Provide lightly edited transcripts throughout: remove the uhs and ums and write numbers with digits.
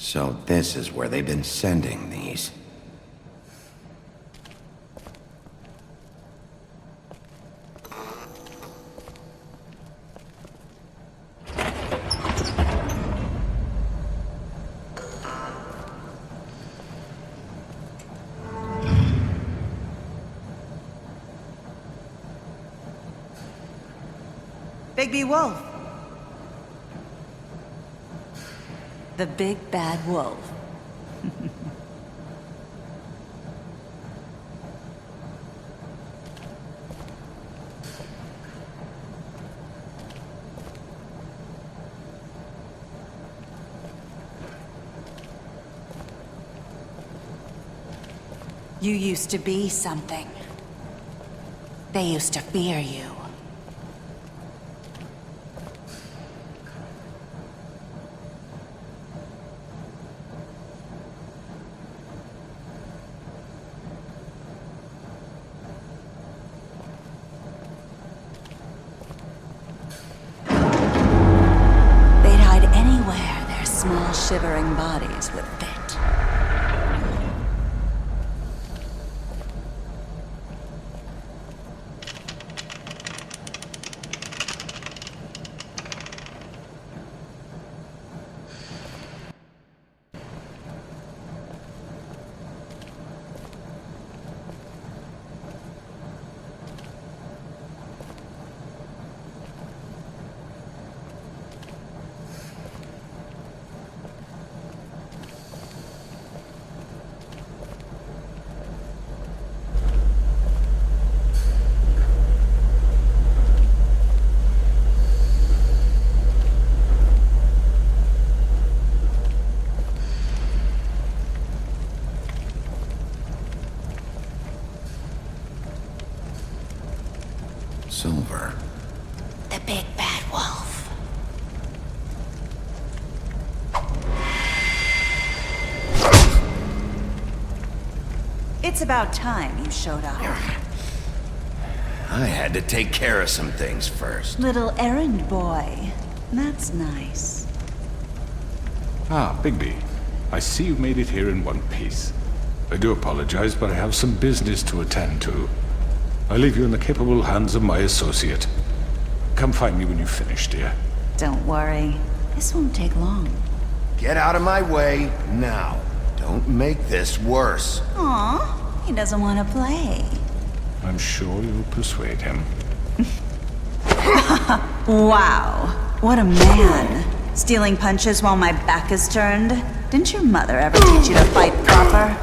So this is where they've been sending these. Bigby Wolf. The big bad wolf. You used to be something. They used to fear you. Small shivering bodies would fit. Silver. The big bad wolf. It's about time you showed up. I had to take care of some things first. Little errand boy. That's nice. Ah, Bigby. I see you made it here in one piece. I do apologize, but I have some business to attend to. I leave you in the capable hands of my associate. Come find me when you finish, dear. Don't worry. This won't take long. Get out of my way now. Don't make this worse. Aw, he doesn't want to play. I'm sure you'll persuade him. Wow, what a man. Stealing punches while my back is turned? Didn't your mother ever teach you to fight proper?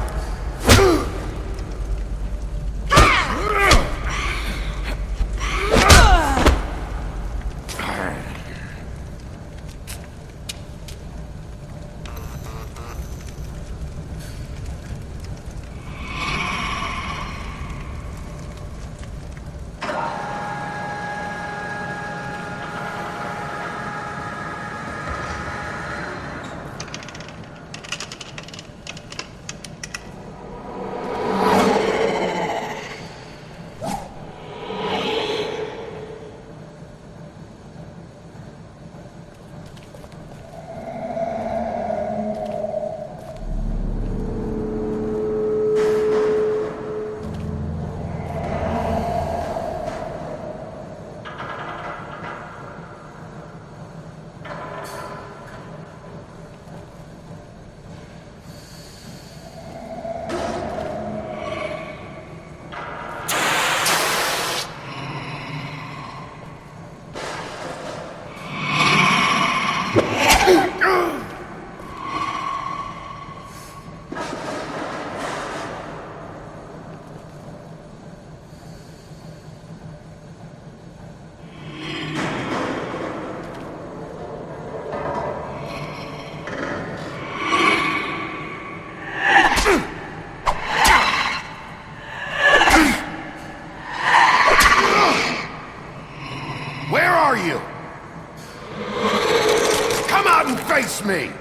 Face me!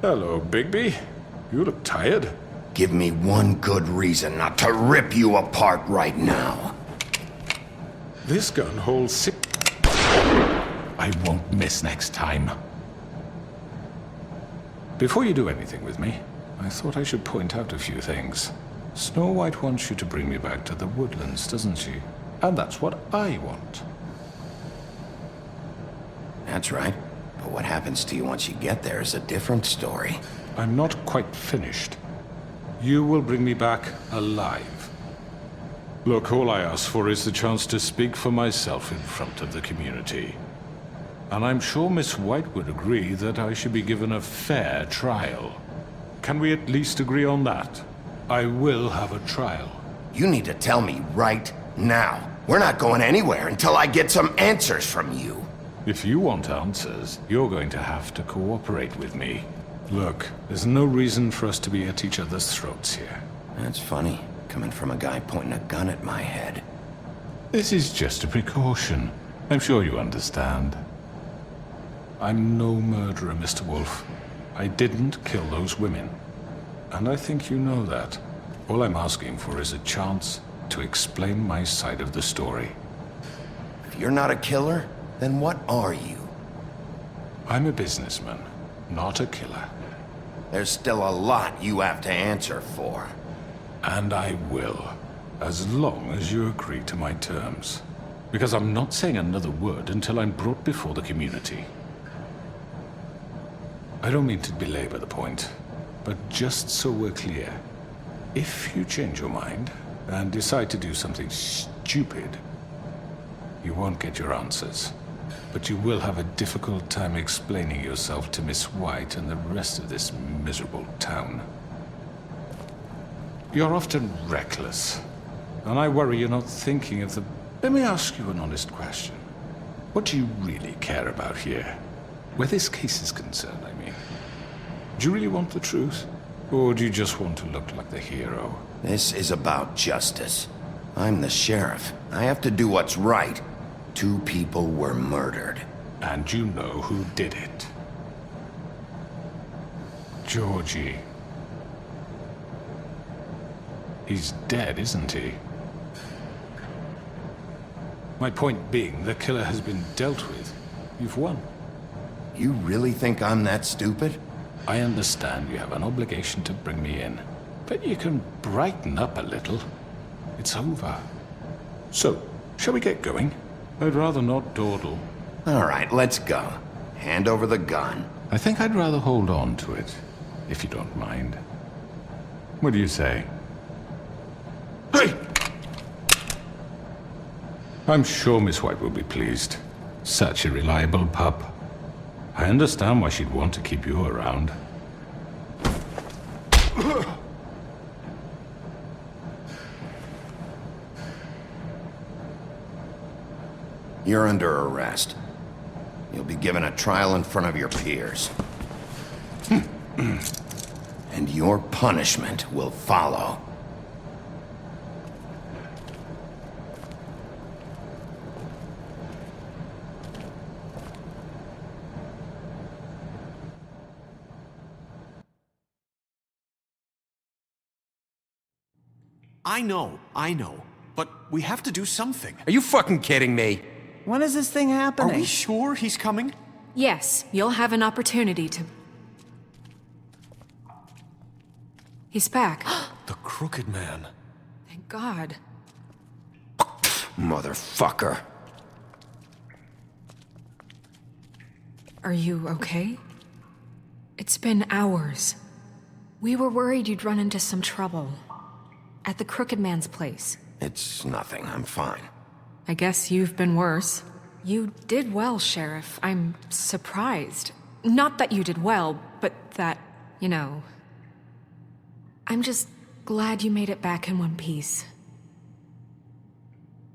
Hello, Bigby. You look tired. Give me one good reason not to rip you apart right now. This gun holds 6... I won't miss next time. Before you do anything with me, I thought I should point out a few things. Snow White wants you to bring me back to the woodlands, doesn't she? And that's what I want. That's right. But what happens to you once you get there is a different story. I'm not quite finished. You will bring me back alive. Look, all I ask for is the chance to speak for myself in front of the community. And I'm sure Miss White would agree that I should be given a fair trial. Can we at least agree on that? I will have a trial. You need to tell me right now. We're not going anywhere until I get some answers from you. If you want answers, you're going to have to cooperate with me. Look, there's no reason for us to be at each other's throats here. That's funny, coming from a guy pointing a gun at my head. This is just a precaution. I'm sure you understand. I'm no murderer, Mr. Wolf. I didn't kill those women. And I think you know that. All I'm asking for is a chance to explain my side of the story. If you're not a killer, then what are you? I'm a businessman, not a killer. There's still a lot you have to answer for. And I will, as long as you agree to my terms. Because I'm not saying another word until I'm brought before the community. I don't mean to belabor the point, but just so we're clear, if you change your mind and decide to do something stupid, you won't get your answers. But you will have a difficult time explaining yourself to Miss White and the rest of this miserable town. You're often reckless, and I worry you're not thinking of the... Let me ask you an honest question. What do you really care about here? Where this case is concerned, I mean. Do you really want the truth? Or do you just want to look like the hero? This is about justice. I'm the sheriff. I have to do what's right. 2 people were murdered. And you know who did it. Georgie. He's dead, isn't he? My point being, the killer has been dealt with. You've won. You really think I'm that stupid? I understand you have an obligation to bring me in, but you can brighten up a little. It's over. So, shall we get going? I'd rather not dawdle. All right, let's go. Hand over the gun. I think I'd rather hold on to it, if you don't mind. What do you say? Hey! I'm sure Miss White will be pleased. Such a reliable pup. I understand why she'd want to keep you around. You're under arrest. You'll be given a trial in front of your peers. And your punishment will follow. I know. But we have to do something. Are you fucking kidding me? When is this thing happening? Are we sure he's coming? Yes, you'll have an opportunity to... He's back. The Crooked Man. Thank God. Motherfucker. Are you okay? It's been hours. We were worried you'd run into some trouble. At the Crooked Man's place. It's nothing. I'm fine. I guess you've been worse. You did well, Sheriff. I'm surprised. Not that you did well, but that, you know... I'm just glad you made it back in one piece.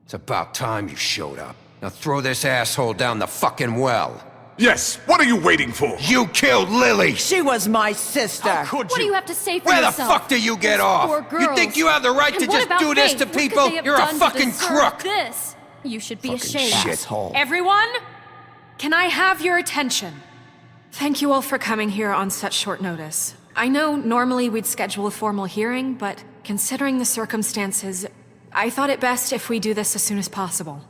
It's about time you showed up. Now throw this asshole down the fucking well. Yes, what are you waiting for? You killed Lily! She was my sister. How could What do you have to say for Where the yourself? fuck do you get Those off? poor You girls. think you have the right And to what just about do this Faith? to What could people? they have You're a done to fucking deserve crook! This. You should be Fucking ashamed. shithole. Everyone? Can I have your attention? Thank you all for coming here on such short notice. I know normally we'd schedule a formal hearing, but considering the circumstances, I thought it best if we do this as soon as possible.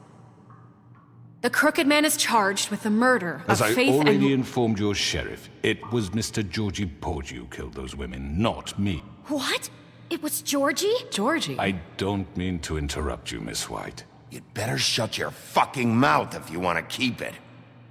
The Crooked Man is charged with the murder of As I Faith already and... informed your sheriff, it was Mr. Georgie Porgy who killed those women, not me. What? It was Georgie? Georgie? I don't mean to interrupt you, Miss White. You'd better shut your fucking mouth if you want to keep it.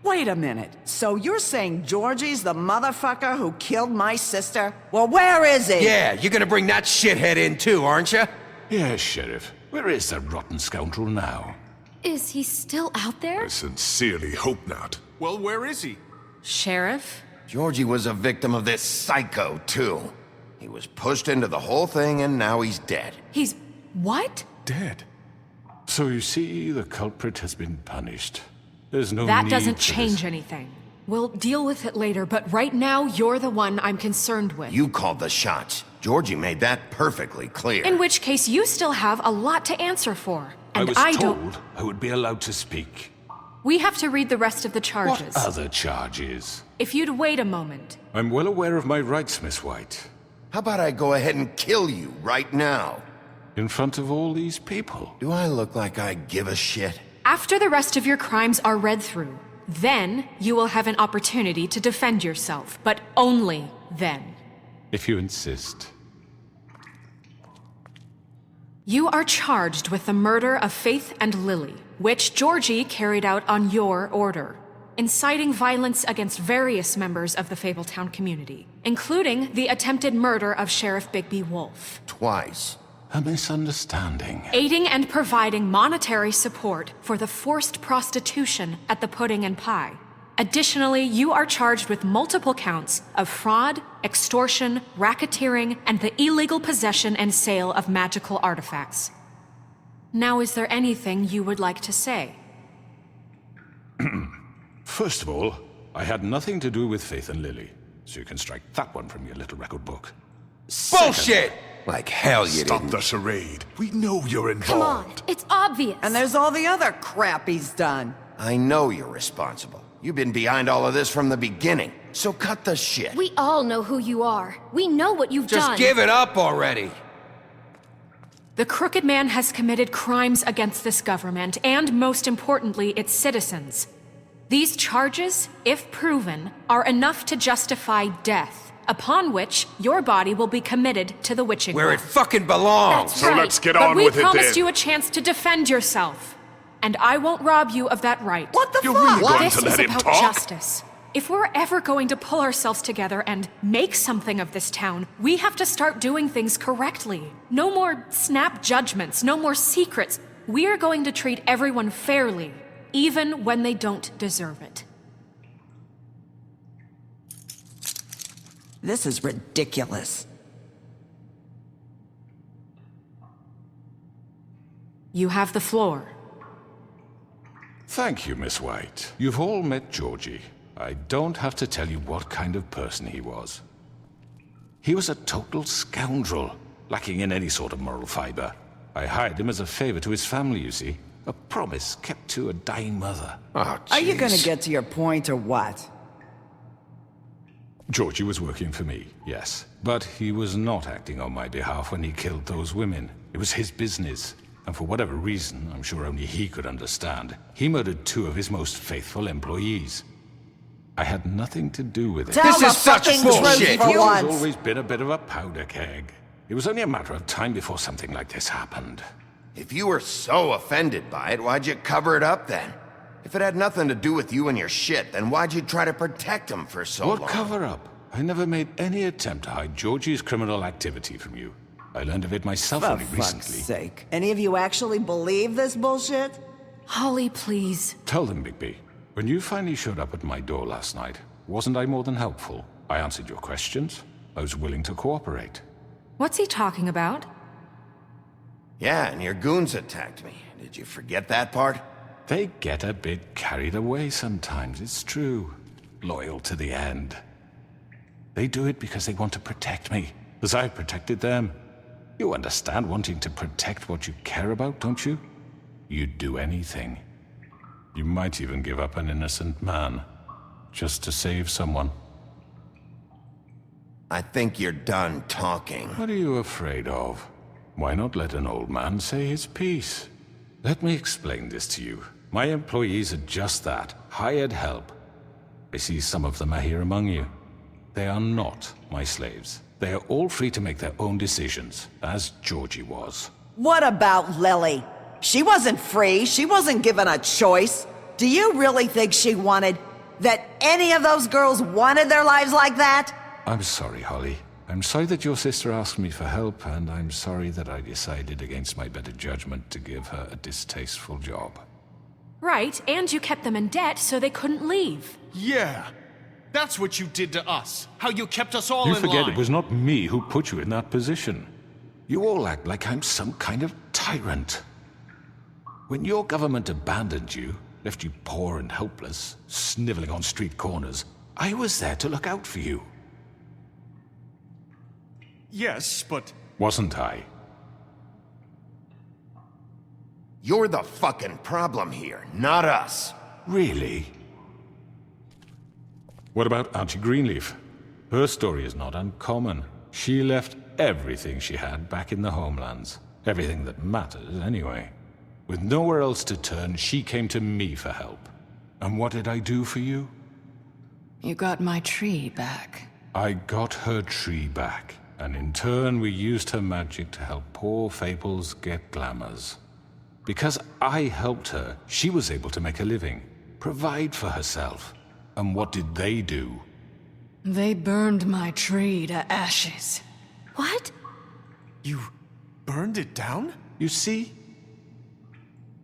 Wait a minute. So you're saying Georgie's the motherfucker who killed my sister? Well, where is he? Yeah, you're gonna bring that shithead in too, aren't you? Yes, Sheriff. Where is that rotten scoundrel now? Is he still out there? I sincerely hope not. Well, where is he? Sheriff? Georgie was a victim of this psycho, too. He was pushed into the whole thing and now he's dead. He's... what? Dead. So you see, the culprit has been punished. There's no That need doesn't for change this. anything. We'll deal with it later, but right now, you're the one I'm concerned with. You called the shots. Georgie made that perfectly clear. In which case, you still have a lot to answer for. I And was I told don't... I would be allowed to speak. We have to read the rest of the charges. What other charges? If you'd wait a moment. I'm well aware of my rights, Miss White. How about I go ahead and kill you right now? In front of all these people. Do I look like I give a shit? After the rest of your crimes are read through, then you will have an opportunity to defend yourself, but only then. If you insist. You are charged with the murder of Faith and Lily, which Georgie carried out on your order, inciting violence against various members of the Fabletown community, including the attempted murder of Sheriff Bigby Wolf. Twice. A misunderstanding. Aiding and providing monetary support for the forced prostitution at the Pudding and Pie. Additionally, you are charged with multiple counts of fraud, extortion, racketeering, and the illegal possession and sale of magical artifacts. Now, is there anything you would like to say? First of all, I had nothing to do with Faith and Lily, so you can strike that one from your little record book. Bullshit! Like hell you Stop didn't. the charade. We know you're Come on, involved. it's obvious. And there's all the other crap he's done. I know you're responsible. You've been behind all of this from the beginning. So cut the shit. We all know who you are. We know what you've Just done. give it up already. The Crooked Man has committed crimes against this government, and most importantly, its citizens. These charges, if proven, are enough to justify death, upon which your body will be committed to the witching Where well. it fucking belongs. That's So right. let's get But on we with it promised then. you a chance to defend yourself, and I won't rob you of that right. What the You're fuck? really going This to is let him about talk? justice. If we're ever going to pull ourselves together and make something of this town, we have to start doing things correctly. No more snap judgments, no more secrets. We are going to treat everyone fairly, even when they don't deserve it. This is ridiculous. You have the floor. Thank you, Miss White. You've all met Georgie. I don't have to tell you what kind of person he was. He was a total scoundrel, lacking in any sort of moral fiber. I hired him as a favor to his family, you see. A promise kept to a dying mother. Oh, Are you gonna jeez. get to your point or what? Georgie was working for me, yes. But he was not acting on my behalf when he killed those women. It was his business. And for whatever reason, I'm sure only he could understand, he murdered 2 of his most faithful employees. I had nothing to do with it. Tell This the is such fucking bullshit. truth for He's once. always been a bit of a powder keg. It was only a matter of time before something like this happened. If you were so offended by it, why'd you cover it up then? If it had nothing to do with you and your shit, then why'd you try to protect him for so long? What cover-up? I never made any attempt to hide Georgie's criminal activity from you. I learned of it myself For only fuck's recently. sake. Any of you actually believe this bullshit? Holly, please. Tell them, Bigby. When you finally showed up at my door last night, wasn't I more than helpful? I answered your questions. I was willing to cooperate. What's he talking about? Yeah, and your goons attacked me. Did you forget that part? They get a bit carried away sometimes, it's true. Loyal to the end. They do it because they want to protect me, as I protected them. You understand wanting to protect what you care about, don't you? You'd do anything. You might even give up an innocent man, just to save someone. I think you're done talking. What are you afraid of? Why not let an old man say his piece? Let me explain this to you. My employees are just that, hired help. I see some of them are here among you. They are not my slaves. They are all free to make their own decisions, as Georgie was. What about Lily? She wasn't free. She wasn't given a choice. Do you really think she wanted... that any of those girls wanted their lives like that? I'm sorry, Holly. I'm sorry that your sister asked me for help, and I'm sorry that I decided against my better judgment to give her a distasteful job. Right, and you kept them in debt so they couldn't leave. Yeah. That's what you did to us. How you kept us all You in forget line. it was not me who put you in that position. You all act like I'm some kind of tyrant. When your government abandoned you, left you poor and helpless, sniveling on street corners, I was there to look out for you. Yes, but... Wasn't I? You're the fucking problem here, not us. Really? What about Auntie Greenleaf? Her story is not uncommon. She left everything she had back in the homelands. Everything that matters, anyway. With nowhere else to turn, she came to me for help. And what did I do for you? You got my tree back. I got her tree back, and in turn we used her magic to help poor Fables get glamours. Because I helped her, she was able to make a living, provide for herself. And what did they do? They burned my tree to ashes. What? You burned it down? You see?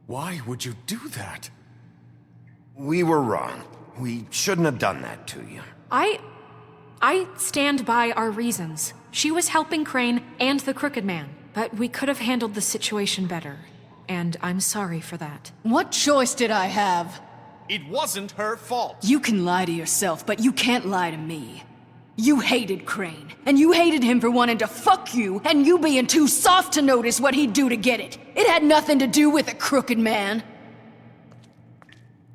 Why would you do that? We were wrong. We shouldn't have done that to you. I stand by our reasons. She was helping Crane and the Crooked Man, but we could have handled the situation better. And I'm sorry for that. What choice did I have? It wasn't her fault. You can lie to yourself, but you can't lie to me. You hated Crane, and you hated him for wanting to fuck you, and you being too soft to notice what he'd do to get it. It had nothing to do with a crooked man.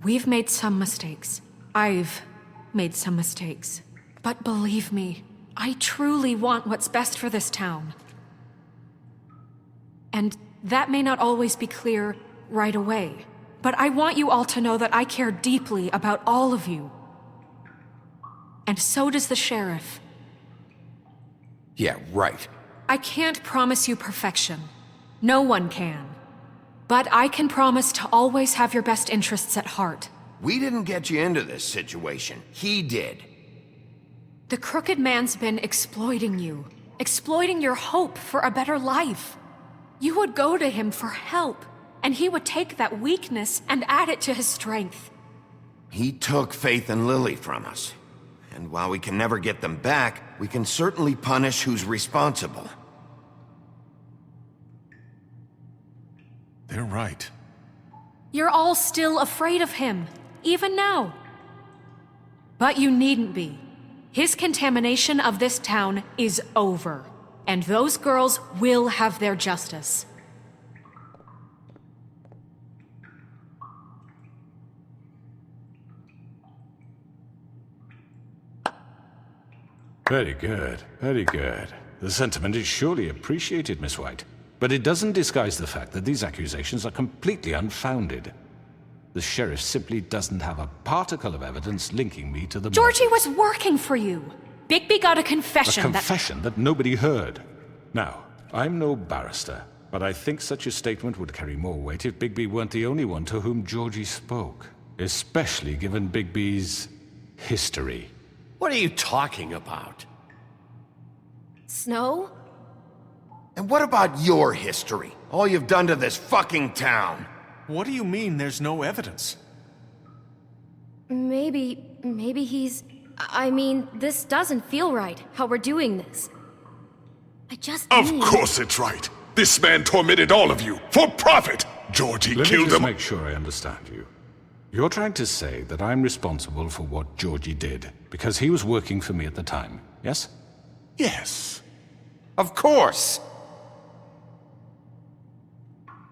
We've made some mistakes. I've made some mistakes. But believe me, I truly want what's best for this town. And that may not always be clear right away. But I want you all to know that I care deeply about all of you. And so does the sheriff. Yeah, right. I can't promise you perfection. No one can. But I can promise to always have your best interests at heart. We didn't get you into this situation. He did. The Crooked Man's been exploiting you. Exploiting your hope for a better life. You would go to him for help. And he would take that weakness and add it to his strength. He took Faith and Lily from us. And while we can never get them back, we can certainly punish who's responsible. They're right. You're all still afraid of him, even now. But you needn't be. His contamination of this town is over. And those girls will have their justice. Very good, very good. The sentiment is surely appreciated, Miss White. But it doesn't disguise the fact that these accusations are completely unfounded. The sheriff simply doesn't have a particle of evidence linking me to the murder. Georgie was working for you. Bigby got a confession A confession that nobody heard. Now, I'm no barrister, but I think such a statement would carry more weight if Bigby weren't the only one to whom Georgie spoke. Especially given Bigby's history. What are you talking about? Snow? And what about your history? All you've done to this fucking town? What do you mean there's no evidence? Maybe he's... I mean, this doesn't feel right, how we're doing this. I just Of need... course it's right. This man tormented all of you, for profit. Georgie Let me killed just him. make sure I understand you. You're trying to say that I'm responsible for what Georgie did, because he was working for me at the time, yes? Yes. Of course!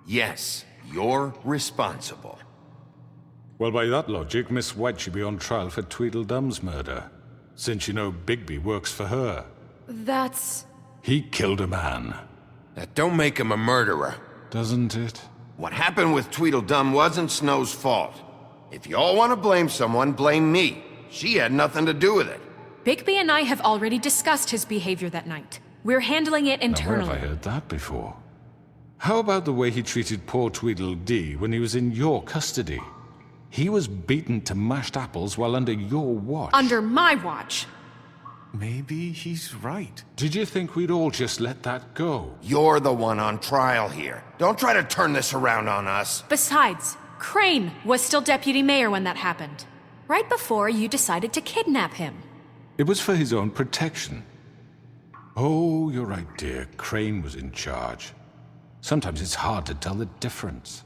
Yes, you're responsible. Well, by that logic, Miss White should be on trial for Tweedledum's murder, since you know Bigby works for her. That's... He killed a man. That don't make him a murderer. Doesn't it? What happened with Tweedledum wasn't Snow's fault. If y'all want to blame someone, blame me. She had nothing to do with it. Bigby and I have already discussed his behavior that night. We're handling it Now, where internally. have I heard that before? How about the way he treated poor Tweedledee when he was in your custody? He was beaten to mashed apples while under your watch. Under my watch. Maybe he's right. Did you think we'd all just let that go? You're the one on trial here. Don't try to turn this around on us. Besides, Crane was still deputy mayor when that happened. Right before you decided to kidnap him. It was for his own protection. Oh, you're right, dear. Crane was in charge. Sometimes it's hard to tell the difference.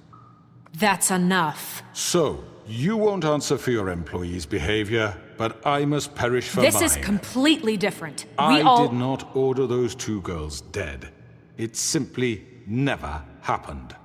That's enough. So, you won't answer for your employees' behavior, but I must perish for mine. This is completely different. I did not order those two girls dead. It simply never happened.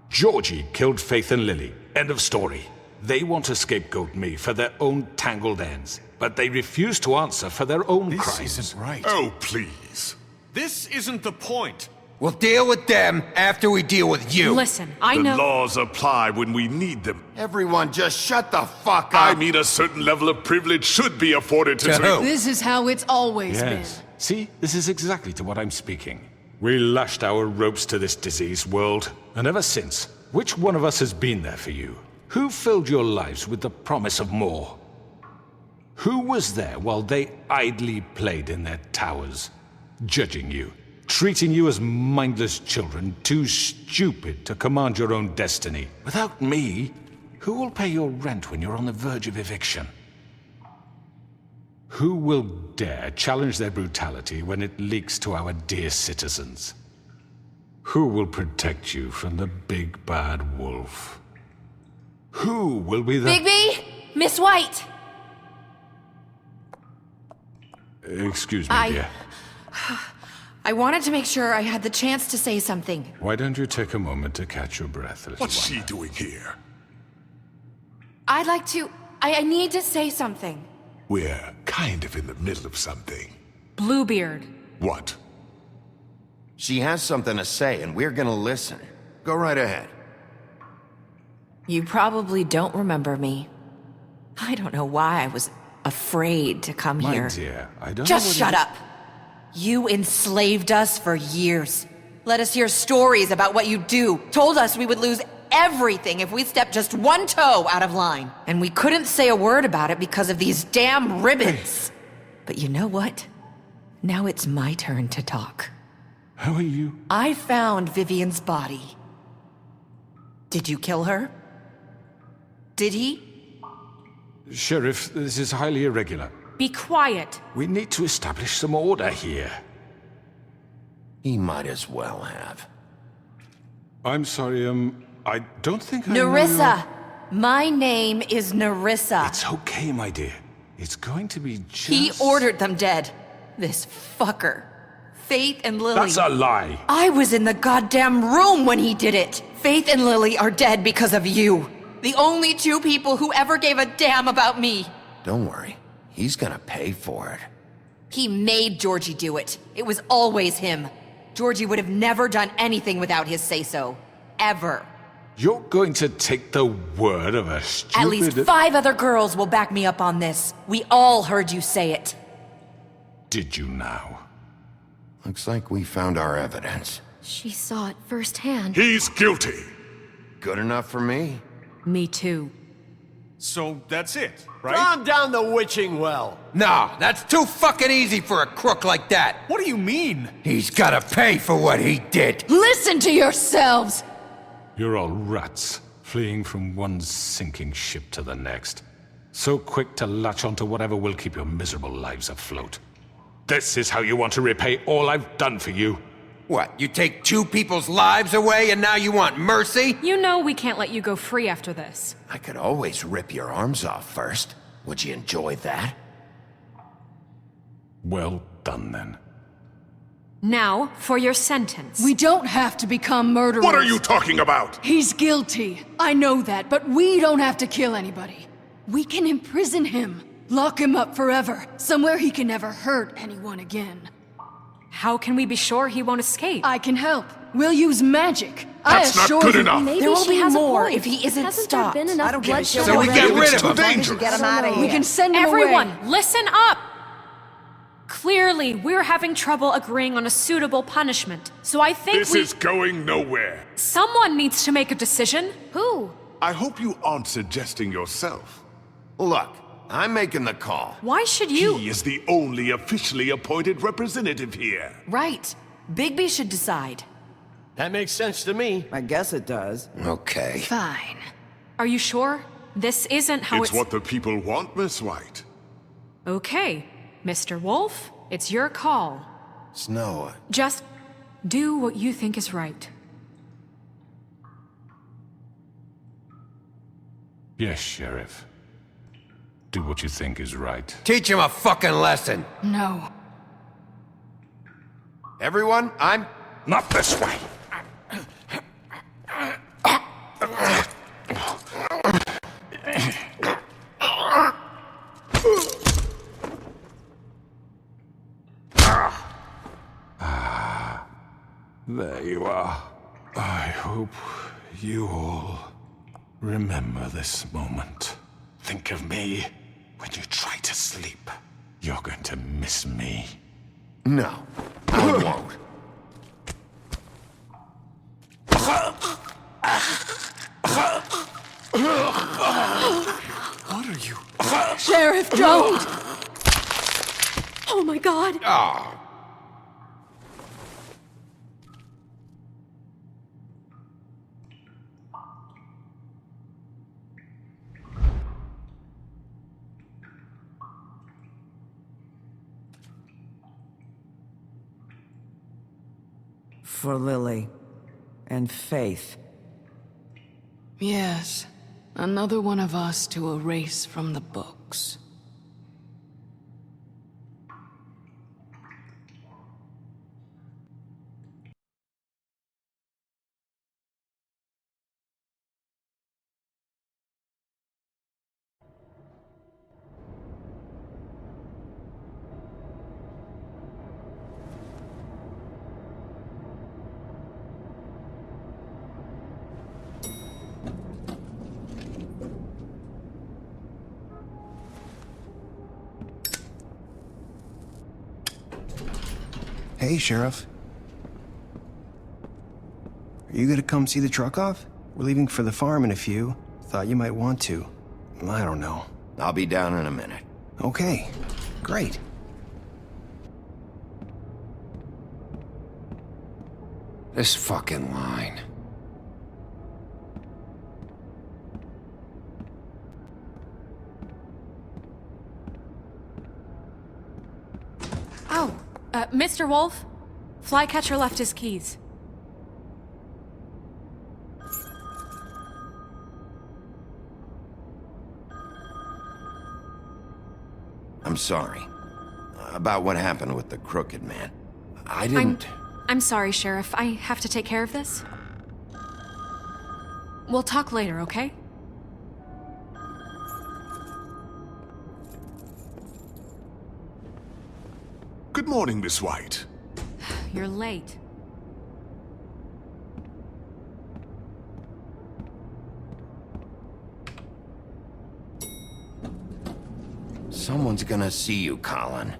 Georgie killed Faith and Lily. End of story. They want to scapegoat me for their own tangled ends, but they refuse to answer for their own crimes. This isn't right. Oh, please. This isn't the point. We'll deal with them after we deal with you. Listen, I The know... laws apply when we need them. Everyone just shut the fuck up. I mean, a certain level of privilege should be afforded to... To who? This is how it's always Yes. See, this is exactly to what I'm speaking. We lashed our ropes to this diseased world, and ever since, which one of us has been there for you? Who filled your lives with the promise of more? Who was there while they idly played in their towers, judging you, treating you as mindless children, too stupid to command your own destiny? Without me, who will pay your rent when you're on the verge of eviction? Who will dare challenge their brutality when it leaks to our dear citizens? Who will protect you from the big bad wolf? Who will be the... Bigby! Miss White! Excuse me, dear. I wanted to make sure I had the chance to say something. Why don't you take a moment to catch your breath, little What's one? she doing here? I'd like to... I need to say something. We're kind of in the middle of something. Bluebeard. What? She has something to say, and we're gonna listen. Go right ahead. You probably don't remember me. I don't know why I was afraid to come My here. dear, I don't Just know what shut up! You enslaved us for years. Let us hear stories about what you do. Told us we would lose everything if we stepped just one toe out of line. And we couldn't say a word about it because of these damn ribbons. But you know what? Now it's my turn to talk. How are you? I found Vivian's body. Did you kill her? Did he? Sheriff, this is highly irregular. Be quiet. We need to establish some order here. He might as well have. I'm sorry, I don't think I know Nerissa! My name is Nerissa. It's okay, my dear. It's going to be just... He ordered them dead. This fucker. Faith and Lily. That's a lie. I was in the goddamn room when he did it. Faith and Lily are dead because of you. The only two people who ever gave a damn about me. Don't worry. He's gonna pay for it. He made Georgie do it. It was always him. Georgie would have never done anything without his say-so. Ever. You're going to take the word of a stupid... At least 5 other girls will back me up on this. We all heard you say it. Did you now? Looks like we found our evidence. She saw it firsthand. He's guilty. Good enough for me. Me too. So that's it, right? Calm down the witching well. No, that's too fucking easy for a crook like that. What do you mean? He's gotta pay for what he did. Listen to yourselves! You're all rats, fleeing from one sinking ship to the next. So quick to latch onto whatever will keep your miserable lives afloat. This is how you want to repay all I've done for you? What, you take 2 people's lives away and now you want mercy? You know we can't let you go free after this. I could always rip your arms off first. Would you enjoy that? Well done, then. Now, for your sentence. We don't have to become murderers. What are you talking about? He's guilty. I know that, but we don't have to kill anybody. We can imprison him. Lock him up forever. Somewhere he can never hurt anyone again. How can we be sure he won't escape? I can help. We'll use magic. That's not good enough. Maybe There will she be has more a point. if he isn't Hasn't stopped. there been enough I don't give a bloodshed shit. So we already? get rid of It's too him. dangerous. Get him out of here. We can send him Everyone, away. listen up! Clearly, we're having trouble agreeing on a suitable punishment. So I think This is going nowhere. someone needs to make a decision. Who? I hope you aren't suggesting yourself. Look, I'm making the call. Why should you? He is the only officially appointed representative here. Right. Bigby should decide. That makes sense to me. I guess it does. Okay. Fine. Are you sure? This isn't how It's what the people want, Miss White. Okay, Mr. Wolf, it's your call. Snow, Just do what you think is right. Yes, Sheriff. Do what you think is right. Teach him a fucking lesson. No. everyone, I'm... Not this way! There you are. I hope you all remember this moment. Think of me when you try to sleep. You're going to miss me. No, I won't. What are you? Sheriff, don't! Oh my god! For Lily. And Faith. Yes. Another one of us to erase from the books. Hey, Sheriff. Are you gonna come see the truck off? We're leaving for the farm in a few. Thought you might want to. I don't know. I'll be down in a minute. Okay, great. This fucking line. Oh, Mr. Wolf, Flycatcher left his keys. I'm sorry. About what happened with the crooked man. I didn't... I'm sorry, Sheriff. I have to take care of this. We'll talk later, okay? Good morning, Miss White. You're late. Someone's gonna see you, Colin.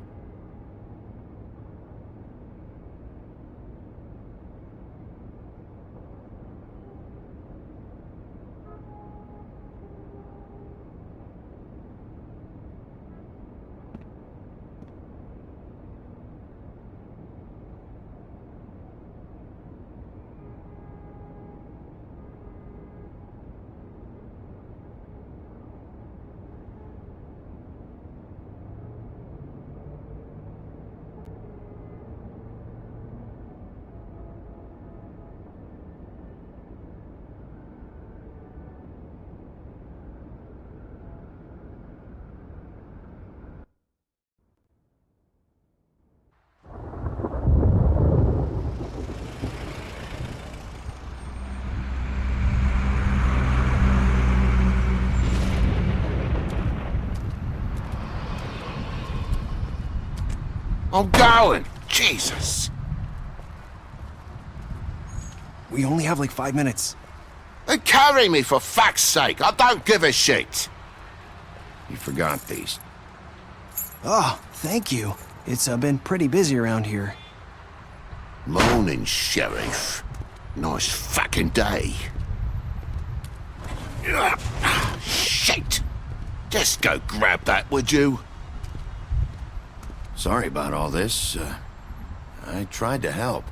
Oh, darling! Jesus. We only have like 5 minutes. Then carry me, for fuck's sake. I don't give a shit. You forgot these. Oh, thank you. It's been pretty busy around here. Morning, Sheriff. Nice fucking day. Shit. Just go grab that, would you? Sorry about all this. I tried to help.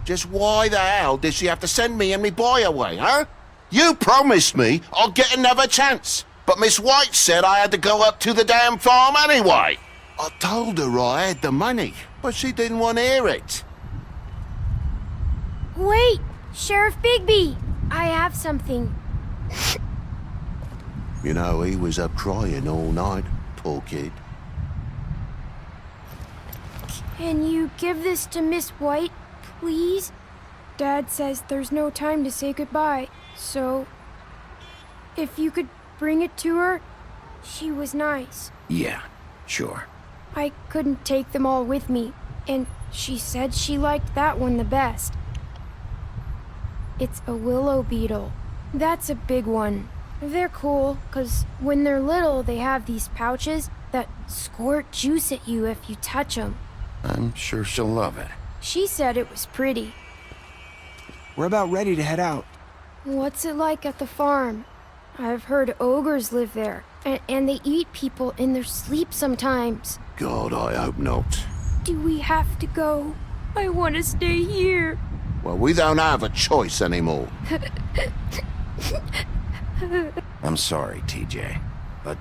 Just why the hell did she have to send me and me boy away, huh? You promised me I'll get another chance. But Miss White said I had to go up to the damn farm anyway. I told her I had the money, but she didn't want to hear it. Wait, Sheriff Bigby, I have something. You know, he was up crying all night, poor kid. Can you give this to Miss White, please? Dad says there's no time to say goodbye, so if you could bring it to her, she was nice. Yeah, sure. I couldn't take them all with me, and she said she liked that one the best. It's a willow beetle. That's a big one. They're cool, 'cause when they're little, they have these pouches that squirt juice at you if you touch them. I'm sure she'll love it. She said it was pretty. We're about ready to head out. What's it like at the farm? I've heard ogres live there, and they eat people in their sleep sometimes. God, I hope not. Do we have to go? I want to stay here. Well, we don't have a choice anymore. I'm sorry, TJ. But,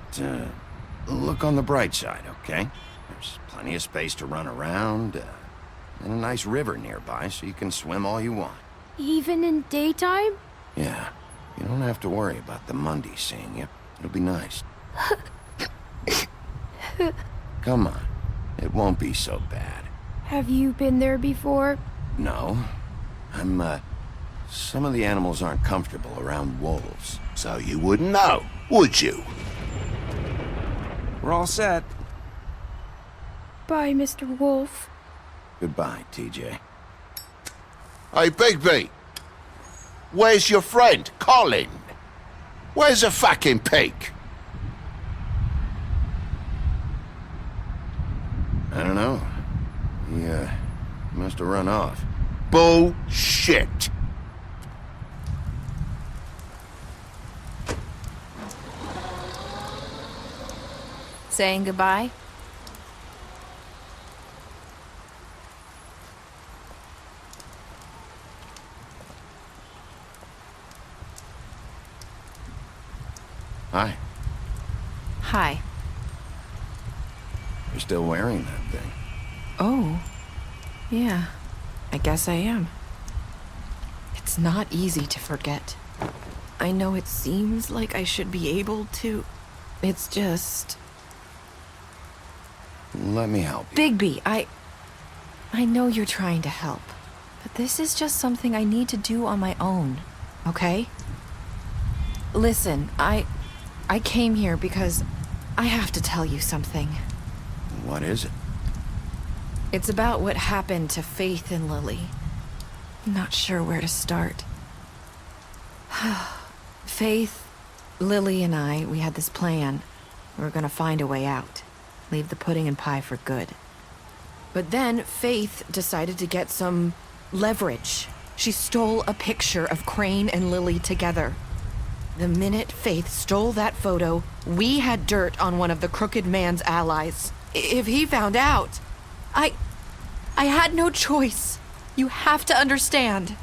look on the bright side, okay? There's plenty of space to run around, and a nice river nearby so you can swim all you want. Even in daytime? Yeah. You don't have to worry about the Mundy seeing you. It'll be nice. Come on. It won't be so bad. Have you been there before? No. Some of the animals aren't comfortable around wolves. So you wouldn't know, would you? We're all set. Bye, Mr. Wolf. Goodbye, TJ. Hey, Bigby. Where's your friend, Colin? Where's the fucking pig? I don't know. He, must have run off. Bullshit. Saying goodbye? Hi. Hi. You're still wearing that thing. Oh. Yeah. I guess I am. It's not easy to forget. I know it seems like I should be able to. It's just... Let me help you. Bigby, I know you're trying to help, but this is just something I need to do on my own, okay? Listen, I came here because I have to tell you something. What is it? It's about what happened to Faith and Lily. I'm not sure where to start. Faith, Lily, and I, we had this plan. We were gonna find a way out. Leave the pudding and pie for good. But then Faith decided to get some leverage. She stole a picture of Crane and Lily together. The minute Faith stole that photo, we had dirt on one of the crooked man's allies. If he found out, I had no choice. You have to understand.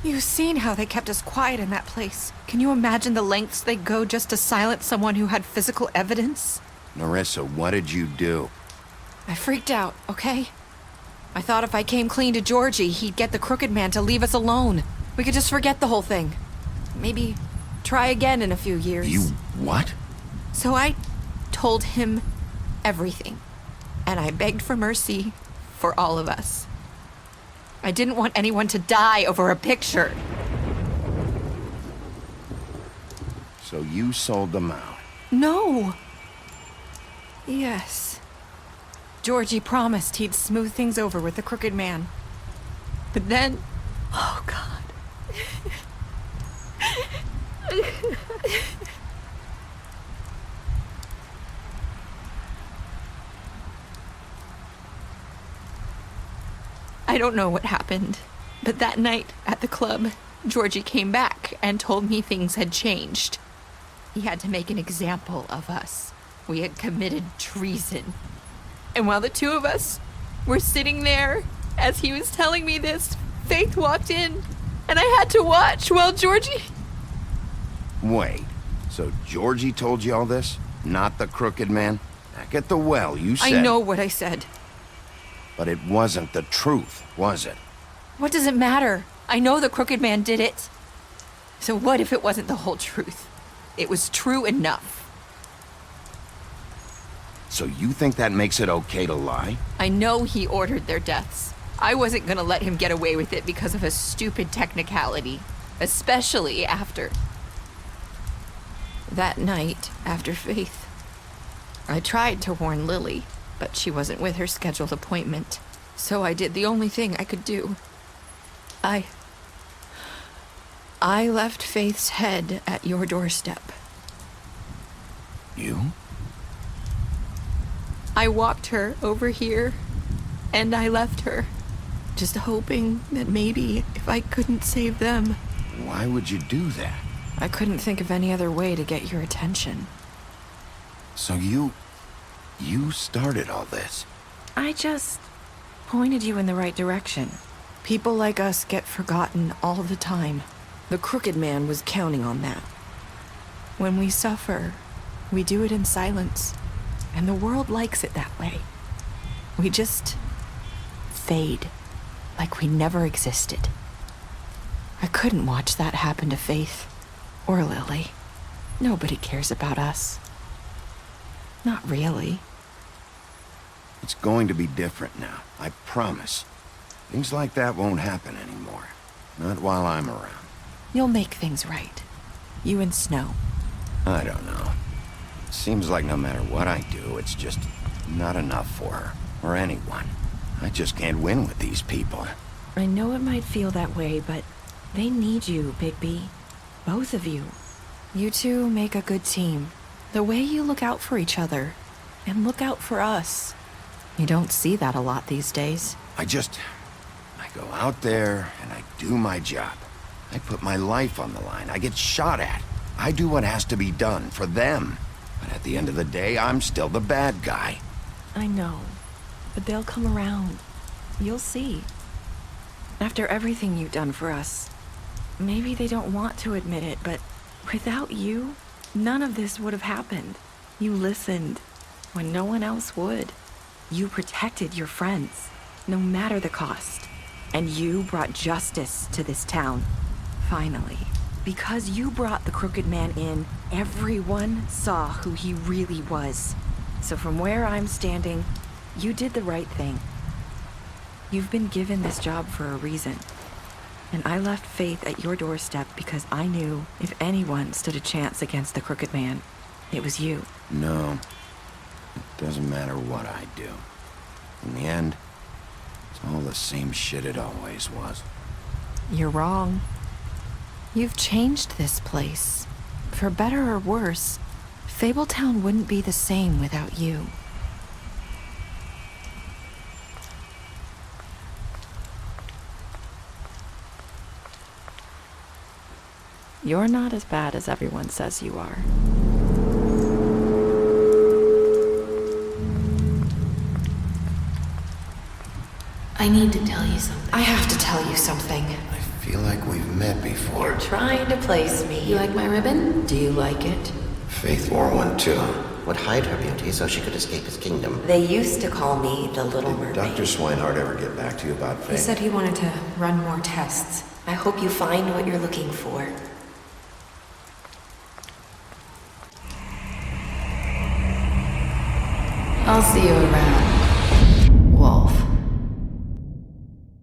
You've seen how they kept us quiet in that place. Can you imagine the lengths they go just to silence someone who had physical evidence? Narissa, what did you do? I freaked out, okay? I thought if I came clean to Georgie, he'd get the crooked man to leave us alone. We could just forget the whole thing. Maybe try again in a few years. You what? So I told him everything. And I begged for mercy for all of us. I didn't want anyone to die over a picture. So you sold them out? No. Yes. Georgie promised he'd smooth things over with the Crooked Man. But then... Oh, God. I don't know what happened, but that night at the club, Georgie came back and told me things had changed. He had to make an example of us. We had committed treason. And while the two of us were sitting there, as he was telling me this, Faith walked in, and I had to watch while Georgie... Wait, so Georgie told you all this? Not the Crooked Man? Back at the well, you said... I know what I said. But it wasn't the truth, was it? What does it matter? I know the Crooked Man did it. So what if it wasn't the whole truth? It was true enough. So you think that makes it okay to lie? I know he ordered their deaths. I wasn't gonna let him get away with it because of a stupid technicality. Especially after... that night, after Faith. I tried to warn Lily, but she wasn't with her scheduled appointment. So I did the only thing I could do. I left Faith's head at your doorstep. You? I walked her over here, and I left her, just hoping that maybe if I couldn't save them... Why would you do that? I couldn't think of any other way to get your attention. So you started all this? I just pointed you in the right direction. People like us get forgotten all the time. The Crooked Man was counting on that. When we suffer, we do it in silence. And the world likes it that way. We just fade, like we never existed. I couldn't watch that happen to Faith, or Lily. Nobody cares about us. Not really. It's going to be different now, I promise. Things like that won't happen anymore. Not while I'm around. You'll make things right. You and Snow. I don't know. Seems like no matter what I do, it's just not enough for her, or anyone. I just can't win with these people. I know it might feel that way, but they need you, Bigby. Both of you. You two make a good team. The way you look out for each other, and look out for us. You don't see that a lot these days. I go out there, and I do my job. I put my life on the line. I get shot at. I do what has to be done for them. But at the end of the day, I'm still the bad guy. I know, but they'll come around. You'll see. After everything you've done for us, maybe they don't want to admit it, but without you, none of this would have happened. You listened when no one else would. You protected your friends, no matter the cost. And you brought justice to this town. Finally. Because you brought the Crooked Man in, everyone saw who he really was. So from where I'm standing, you did the right thing. You've been given this job for a reason. And I left Faith at your doorstep because I knew if anyone stood a chance against the Crooked Man, it was you. No. It doesn't matter what I do. In the end, it's all the same shit it always was. You're wrong. You've changed this place. For better or worse, Fabletown wouldn't be the same without you. You're not as bad as everyone says you are. I need to tell you something. I have to tell you something. I feel like we've met before. You're trying to place me. You like my ribbon? Do you like it? Faith wore one too. Would hide her beauty so she could escape his kingdom. They used to call me the Little Mermaid. Dr. Swinehart ever get back to you about Faith? He said he wanted to run more tests. I hope you find what you're looking for. I'll see you around.